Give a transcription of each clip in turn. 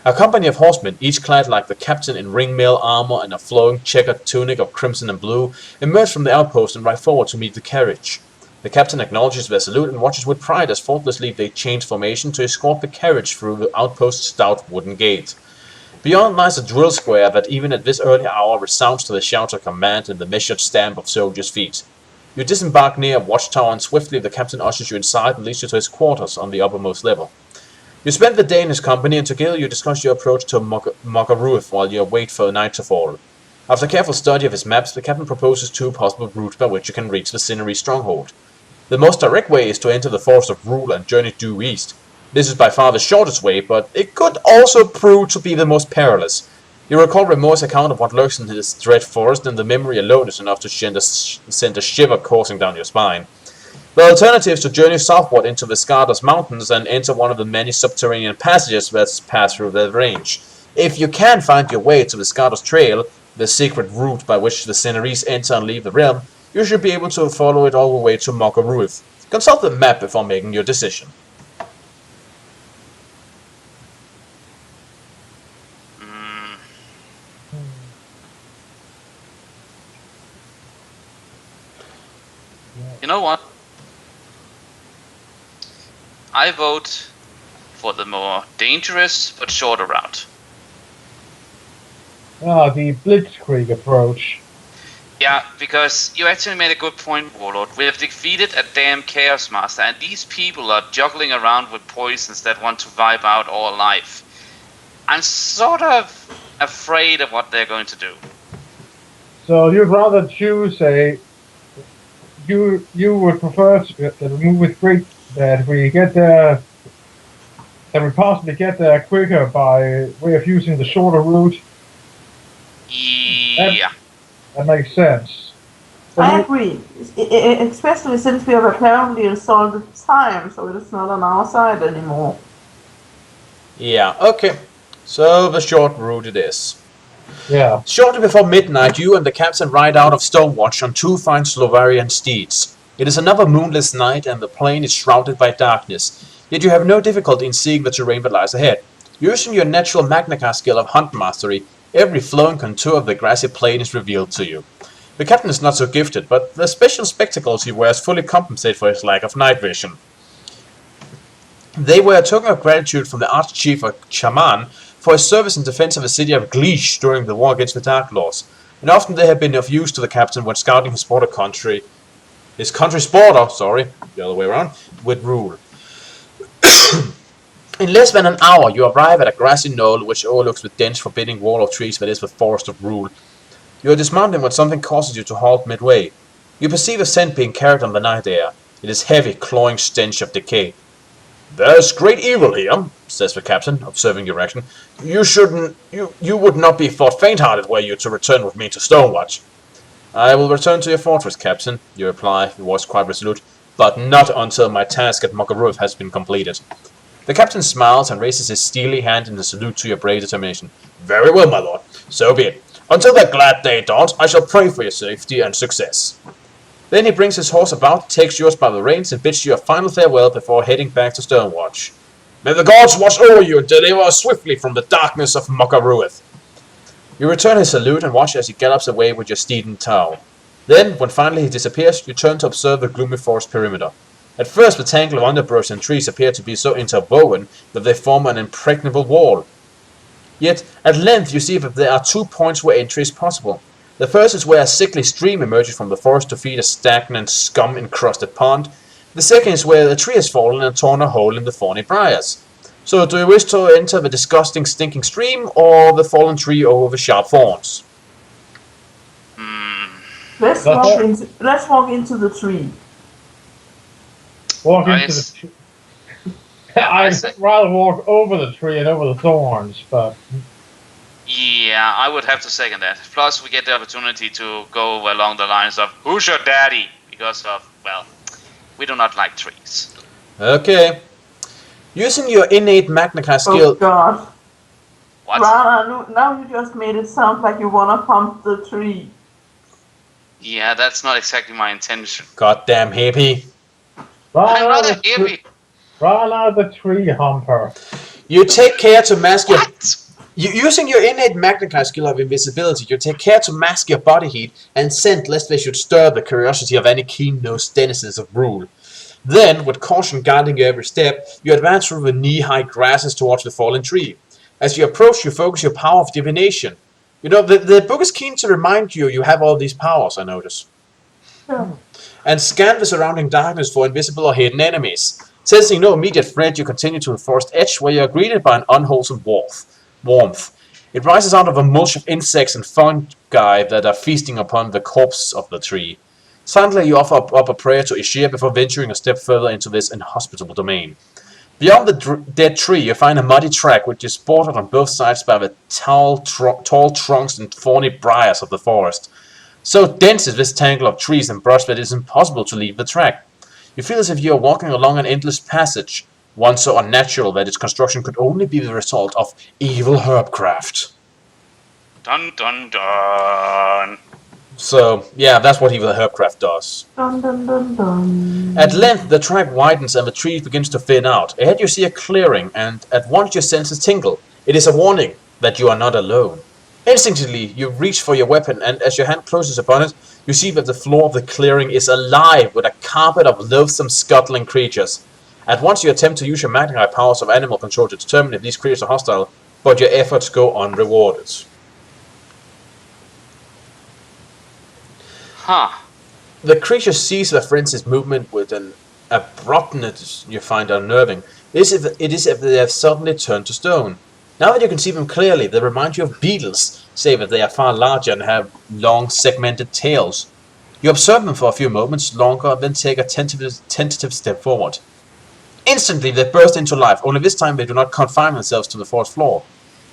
A company of horsemen, each clad like the captain in ringmail armor and a flowing checkered tunic of crimson and blue, emerge from the outpost and ride forward to meet the carriage. The captain acknowledges their salute and watches with pride as faultlessly they change formation to escort the carriage through the outpost's stout wooden gate. Beyond lies a drill square that even at this early hour resounds to the shouts of command and the measured stamp of soldiers' feet. You disembark near a watchtower and swiftly the captain ushers you inside and leads you to his quarters on the uppermost level. You spend the day in his company and together you discuss your approach to Mogaruth while you wait for night to fall. After careful study of his maps, the captain proposes two possible routes by which you can reach the Cinery stronghold. The most direct way is to enter the Forest of Rule and journey due east. This is by far the shortest way, but it could also prove to be the most perilous. You recall Remor's account of what lurks in his dread forest, and the memory alone is enough to send a shiver coursing down your spine. The alternative is to journey southward into the Scardos Mountains and enter one of the many subterranean passages that pass through the range. If you can find your way to the Scardos Trail, the secret route by which the Cineries enter and leave the realm, you should be able to follow it all the way to Mogaruth. Consult the map before making your decision. You know what? I vote for the more dangerous but shorter route. The Blitzkrieg approach. Yeah, because you actually made a good point, Warlord. We have defeated a damn Chaos Master, and these people are juggling around with poisons that want to wipe out all life. I'm sort of afraid of what they're going to do. So you'd rather choose a... You would prefer that we move with great... that we get there... that we possibly get there quicker by way of using the shorter route? Yeah. That makes sense. I agree, especially since we have apparently solved the time, so it is not on our side anymore. Yeah, okay. So the short route it is. Yeah. Shortly before midnight, you and the captain ride out of Stonewatch on two fine Slovarian steeds. It is another moonless night and the plain is shrouded by darkness, yet you have no difficulty in seeing the terrain that lies ahead. Using your natural Magnacar skill of hunt mastery, every flowing contour of the grassy plain is revealed to you. The captain is not so gifted, but the special spectacles he wears fully compensate for his lack of night vision. They were a token of gratitude from the Archchief of Chaman for his service in defense of the city of Gleish during the war against the Dark Lords, and often they have been of use to the captain when scouting his country's border, the other way around, with Rule. In less than an hour, you arrive at a grassy knoll which overlooks the dense, forbidding wall of trees that is the Forest of Rule. You are dismounting when something causes you to halt midway. You perceive a scent being carried on the night air. It is heavy, clawing stench of decay. "There's great evil here," says the captain, observing your action. You would not be thought faint-hearted were you to return with me to Stonewatch." "I will return to your fortress, captain," you reply, your voice quite resolute, "but not until my task at Mogaruth has been completed." The captain smiles and raises his steely hand in a salute to your brave determination. "Very well, my lord. So be it. Until that glad day dawns, I shall pray for your safety and success." Then he brings his horse about, takes yours by the reins, and bids you a final farewell before heading back to Stonewatch. "May the gods watch over you and deliver us swiftly from the darkness of Mogaruth." You return his salute and watch as he gallops away with your steed in tow. Then, when finally he disappears, you turn to observe the gloomy forest perimeter. At first, the tangle of underbrush and trees appear to be so interwoven that they form an impregnable wall. Yet, at length, you see that there are 2 points where entry is possible. The first is where a sickly stream emerges from the forest to feed a stagnant, scum-encrusted pond. The second is where a tree has fallen and torn a hole in the thorny briars. So, do you wish to enter the disgusting, stinking stream, or the fallen tree over the sharp thorns? Let's walk into the tree. Walk Nice. into the tree. I'd rather walk over the tree and over the thorns, but... Yeah, I would have to second that. Plus, we get the opportunity to go along the lines of, "Who's your daddy?" Because of, well, we do not like trees. Okay. Using your innate Magnacar skill... Oh god. What? Rana, now you just made it sound like you wanna pump the tree. Yeah, that's not exactly my intention. Goddamn hippie. I'm not a hippie. Rana the tree humper. You take care to mask your... What? Using your innate magnetized skill of invisibility, you take care to mask your body heat and scent lest they should stir the curiosity of any keen-nosed denizens of Rule. Then, with caution guiding your every step, you advance through the knee-high grasses towards the fallen tree. As you approach, you focus your power of divination. You know, the book is keen to remind you have all these powers, I notice. Yeah. And scan the surrounding darkness for invisible or hidden enemies. Sensing no immediate threat, you continue to the forest edge where you are greeted by an unwholesome warmth. It rises out of a mulch of insects and fungi that are feasting upon the corpse of the tree. Silently, you offer up a prayer to Ishir before venturing a step further into this inhospitable domain. Beyond the dead tree, you find a muddy track which is bordered on both sides by the tall trunks and thorny briars of the forest. So dense is this tangle of trees and brush that it is impossible to leave the track. You feel as if you are walking along an endless passage, one so unnatural that its construction could only be the result of evil herbcraft. Dun dun dun. So, yeah, that's what evil herbcraft does. Dun dun dun dun. At length, the track widens and the tree begins to thin out. Ahead you see a clearing, and at once your senses tingle. It is a warning that you are not alone. Instinctively, you reach for your weapon, and as your hand closes upon it, you see that the floor of the clearing is alive with a carpet of loathsome, scuttling creatures. At once you attempt to use your magnified powers of animal control to determine if these creatures are hostile, but your efforts go unrewarded. Huh. The creature sees the frenzied movement with an abruptness you find unnerving. It is as if they have suddenly turned to stone. Now that you can see them clearly, they remind you of beetles, save that they are far larger and have long, segmented tails. You observe them for a few moments longer, then take a tentative step forward. Instantly, they burst into life, only this time they do not confine themselves to the fourth floor.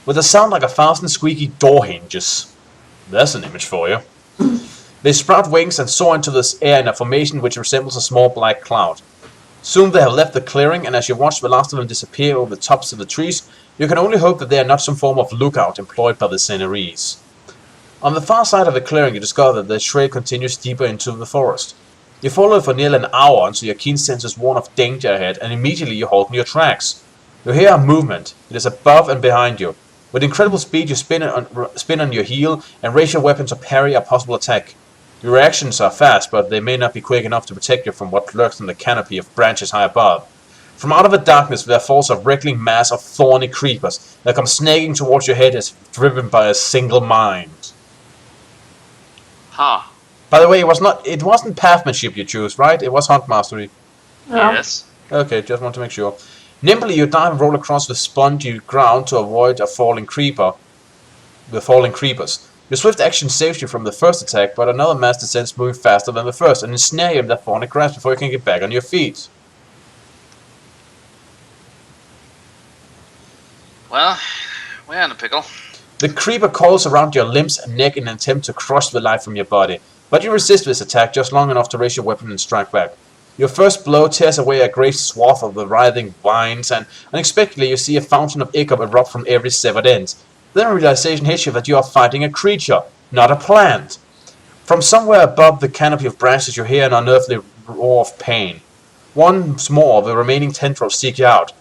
With a sound like 1,000 squeaky door hinges. There's an image for you. They sprout wings and soar into this air in a formation which resembles a small black cloud. Soon they have left the clearing, and as you watch the last of them disappear over the tops of the trees, you can only hope that they are not some form of lookout employed by the Seneries. On the far side of the clearing, you discover that the trail continues deeper into the forest. You follow it for nearly an hour until your keen senses warn of danger ahead, and immediately you halt in your tracks. You hear a movement. It is above and behind you. With incredible speed, you spin on your heel and raise your weapon to parry a possible attack. Your reactions are fast, but they may not be quick enough to protect you from what lurks in the canopy of branches high above. From out of the darkness there falls a wriggling mass of thorny creepers that come snaking towards your head as if driven by a single mind. Huh. By the way, it wasn't pathmanship you choose, right? It was hunt mastery. Yeah. Yes. Okay, just want to make sure. Nimbly you dive and roll across the spongy ground to avoid the falling creepers. Your swift action saves you from the first attack, but another mass descends moving faster than the first and ensnare you in the thorny grass before you can get back on your feet. Well, we're in a pickle. The creeper coils around your limbs and neck in an attempt to crush the life from your body, but you resist this attack just long enough to raise your weapon and strike back. Your first blow tears away a great swath of the writhing vines, and unexpectedly you see a fountain of ichor erupt from every severed end. Then a realization hits you that you are fighting a creature, not a plant. From somewhere above the canopy of branches you hear an unearthly roar of pain. Once more the remaining tendrils seek you out.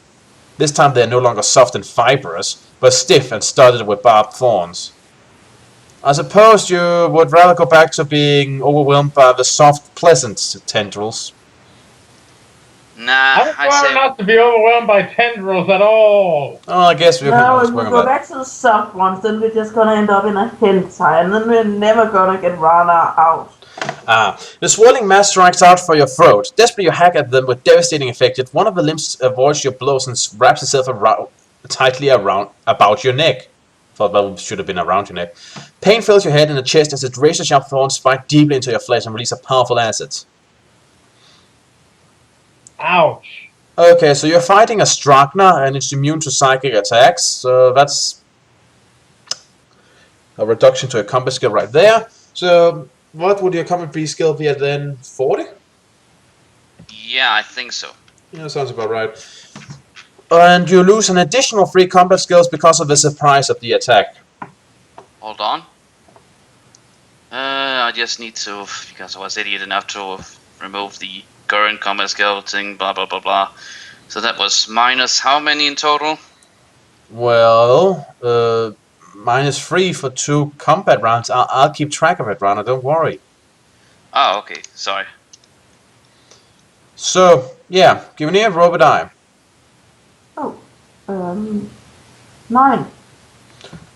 This time they are no longer soft and fibrous, but stiff and studded with barbed thorns. I suppose you would rather go back to being overwhelmed by the soft, pleasant tendrils. Nah, I I prefer say not to be overwhelmed by tendrils at all. Oh, I guess we can No, always if we work on go that. back to the soft ones, then we're just gonna end up in a hentai, and then we're never gonna get Rana out. The swirling mass strikes out for your throat. Desperately you hack at them with devastating effect, yet one of the limbs avoids your blows and wraps itself tightly about your neck. Thought that should have been around your neck. Pain fills your head and the chest as its razor-sharp thorns bite deeply into your flesh and release a powerful acid. Ouch. Okay, so you're fighting a Strachna and it's immune to psychic attacks, so that's a reduction to a combat skill right there. So, what would your combat B skill be at then? 40? yeah, I think so. Yeah, sounds about right. And you lose an additional 3 combat skills because of the surprise of the attack. Hold on. I just need to, because I was idiot enough to remove the current combat skill thing, blah blah blah blah. So that was minus how many in total? Well, -3 for 2 combat rounds. I'll keep track of it, Rana, don't worry. Oh, okay. Sorry. So, yeah, give me a robot eye. Oh, 9.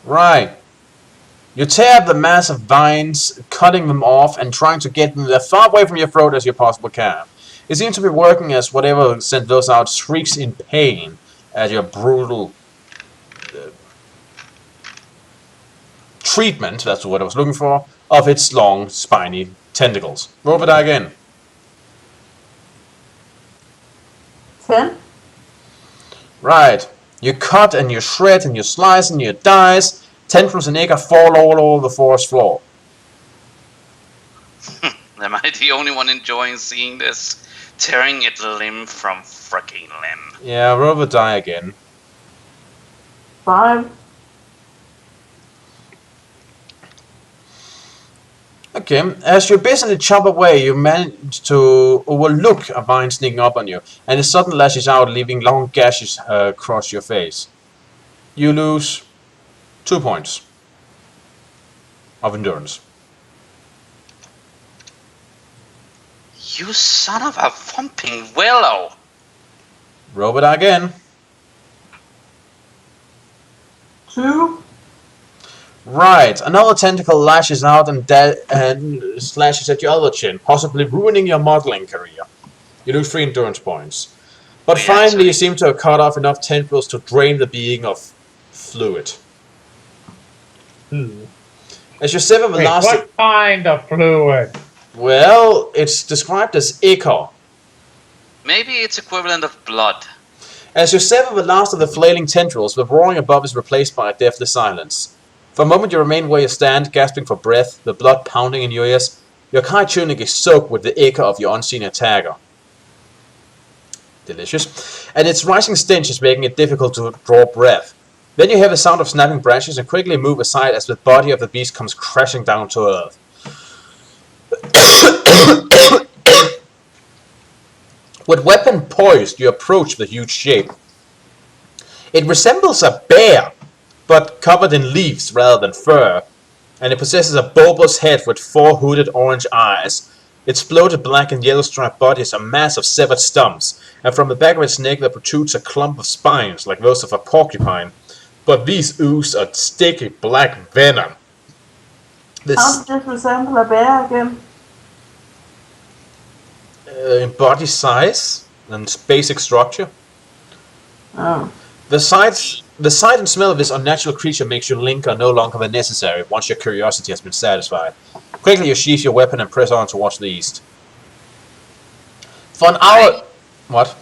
Right. You tear the massive vines, cutting them off and trying to get them as far away from your throat as you possibly can. It seems to be working as whatever sent those out shrieks in pain at your brutal treatment, that's what I was looking for, of its long, spiny tentacles. Roll it again. 10. Right. You cut and you shred and you slice and you dice. Tendrils and Ega fall all over the forest floor. Am I the only one enjoying seeing this? Tearing it limb from fricking limb. Yeah, roll the die again. 5. Okay, as you basically chop away, you manage to overlook a vine sneaking up on you, and it suddenly lashes out, leaving long gashes across your face. You lose 2 points of endurance. You son of a thumping willow! Roll it again. 2. Right, another tentacle lashes out and slashes at your other chin, possibly ruining your modeling career. You lose 3 endurance points. But Yeah, finally, you so- seem to have cut off enough tentacles to drain the being of fluid. As you sever the Wait, last... what kind of fluid? Well, it's described as ichor. Maybe it's equivalent of blood. As you sever the last of the flailing tendrils, the roaring above is replaced by a deathly silence. For a moment you remain where you stand, gasping for breath, the blood pounding in your ears. Your Kai tunic is soaked with the ichor of your unseen attacker. Delicious. And its rising stench is making it difficult to draw breath. Then you hear the sound of snapping branches and quickly move aside as the body of the beast comes crashing down to earth. With weapon poised, you approach the huge shape. It resembles a bear, but covered in leaves rather than fur, and it possesses a bulbous head with 4 hooded orange eyes. Its bloated black and yellow striped body is a mass of severed stumps, and from the back of its neck there protrudes a clump of spines like those of a porcupine, but these ooze a sticky black venom. How does this resemble a bear again? In body size and basic structure. Oh. The sight and smell of this unnatural creature makes your linger no longer necessary once your curiosity has been satisfied. Quickly you sheath your weapon and press on towards the east. For an hour... What?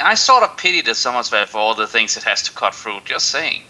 I sort of pity the Summersville for all the things it has to cut through, just saying.